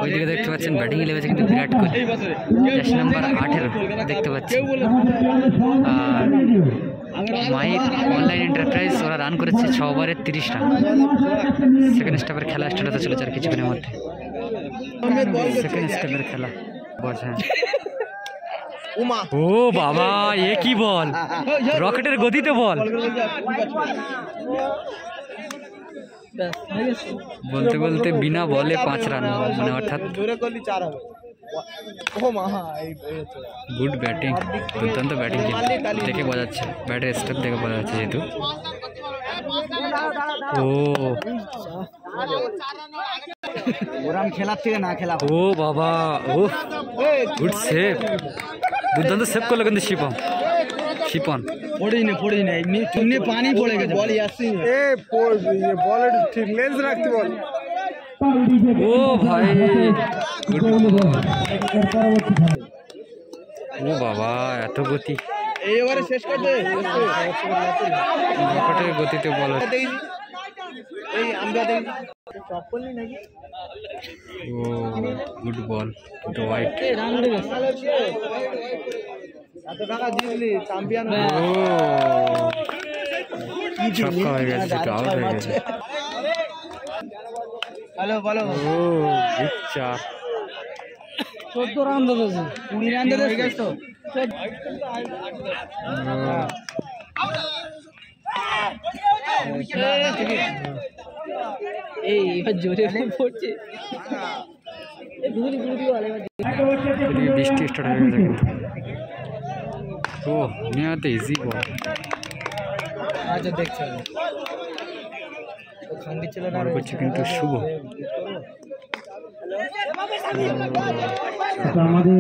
ওইদিকে দেখতে পাচ্ছেন ব্যাটিং লেভেছে কিন্তু বিরাট কোহলি, জার্সি নাম্বার 18 দেখতে পাচ্ছি। আর মাহির অনলাইন এন্টারপ্রাইজ ওরা রান করেছে 6 ওভারে 30 রান। সেকেন্ড স্টেপের খেলা স্টার্ট হতে চলেছে আর কিছুক্ষণের মধ্যে। সেকেন্ড স্টেপের খেলা বলছে। ও বাবা, এ কি বল, রকেটের গতিতে বল। বলতে বলতে বিনা বলে 5 রান, মানে অর্থাৎ গুড ব্যাটিং, দুর্দান্ত ব্যাটিং দেখে বোঝা যাচ্ছে, ব্যাটের স্টেপ দেখে বোঝা যাচ্ছে যেহেতু। ও খেলার থেকে না খেলা। ও বাবা, ও গুড সেভ, দুর্দান্ত সেভ করলো কিন্তু শিপন। পড়েই না এমনি চুনে পানি পড়ে গেছে, বল আসছে এ বল ঠিক লেন্স রাখতে বল। ও ভাই, ও বাবা এত গতি, এইবারে শেষ করে দে। রকেটের গতিতে বল। এই আমরা দেখি চপ্পল নেই নাকি। ও গুড বল, কিন্তু হোয়াইট। রান উড়ে গেছে, এত টাকা জিতলি চ্যাম্পিয়ন। ও ছক্কা হয়ে গেছে, যেটা আউট হয়ে গেছে। হ্যালো বলো। ও গুড চার, 14 রান দিয়েছে, 20 রান দিয়েছে তো। এই জোরে পড়ছে, বৃষ্টি স্টার্ট হয়ে গেছে কিন্তু। ও নিয়াতে ইজি বল। আচ্ছা দেখছেন ও খান্ডি ছিল না, করছে কিন্তু শুভ। আমাদের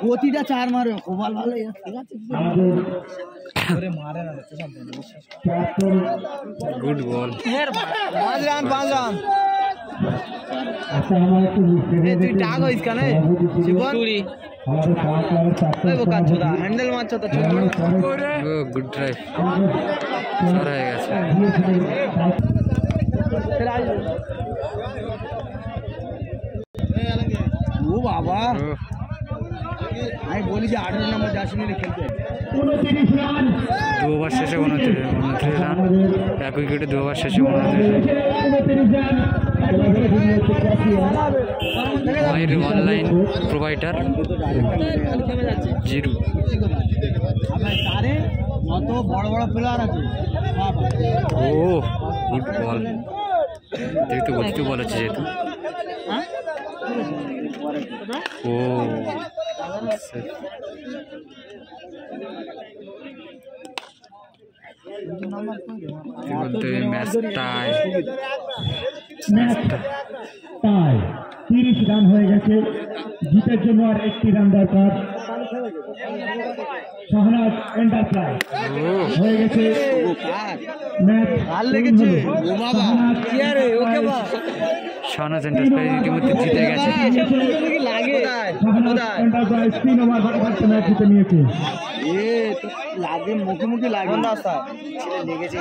গতিটা 4 মারে, ওভাল ভালো, ঠিক আছে আমাদের মারে না, গুড বল। 5 run 5 run. তুই টাগ হইস কেন জীবন, হ্যান্ডেল মারছো তো। গুড ড্রাইভ, সারা হয়ে গেছে। ও বাবা, আমি বলি যে 18 নম্বর জার্সি নিয়ে খেলতে। 2 ওভার শেষে 29 রান, 1 উইকেটে 2 ওভার শেষে 29 রান। মাহির অনলাইন প্রোভাইডার জিরো। কত বড় বড় প্লেয়ার আছে। ও গুড বল, যেহেতু গতিতে বল আছে যেহেতু। ও ম্যাচ টাই, 30 রান হয়ে গেছে, জিতের জন্য আর 1টি রান দরকার। শাহনাজ এন্টারপ্রাইজ হয়ে গেছে ম্যাচ। শাহনাজ এন্টারপ্রাইজ ইতিমধ্যে জিতে গেছে। এন্টারপ্রাইজ 3 ওভার ম্যাচ জিতে নিয়েছে। মুখোমুখি লাগে লেগেছে।